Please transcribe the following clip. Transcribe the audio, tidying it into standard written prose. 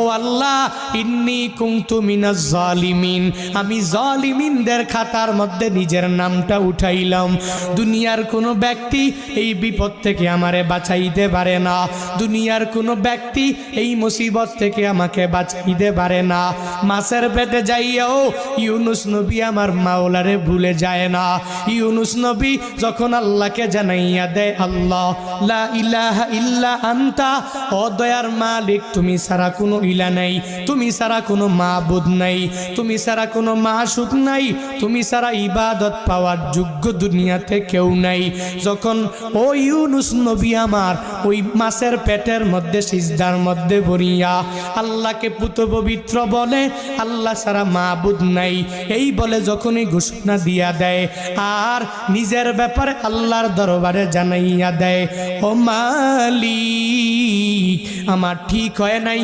ও আল্লাহ ইন্নী কুনতু মিনাজ জালিমিন, আমি জালিমিনদের খাতার মধ্যে নিজের নামটা উঠাইলাম। দুনিয়ার কোনো ব্যক্তি এই বিপদ থেকে আমারে বাঁচাইতে পারে না, দুনিয়ার কোনো ব্যক্তি এই মুসিবত থেকে আমাকে বাঁচাইতে পারে না। মাছের পেটে যাইয়াও ইউনুস নবী আমার মাওলারে ভুলে যায় না। ইউনুস নবী যখন আল্লাহকে জানাইয়া দেয়, আল্লাহ লা ইলাহা ইল্লা আনতা, ও দয়ার মালিক তুমি ছাড়া কোনো ইলা নাই, তুমি ছাড়া কোনো মাবুদ নাই, তুমি ছাড়া কোনো মাসুক নাই, তুমি ছাড়া ইবাদত পাওয়ার যোগ্য দুনিয়াতে কেউ নাই। যখন ও ইউনুস নবী আমার ওই মাছের পেটের মধ্যে সিজদার মধ্যে পড়িয়া আল্লাহকে পুত পবিত্র বলে, আল্লাহ ছাড়া মাবুদ নাই এই বলে যখনই ঘোষণা দিয়া দেয় আর নিজের ব্যাপারে আল্লাহর দরবারে জানাইয়া দেয়, ও মালিক আমার ঠিক হয় নাই।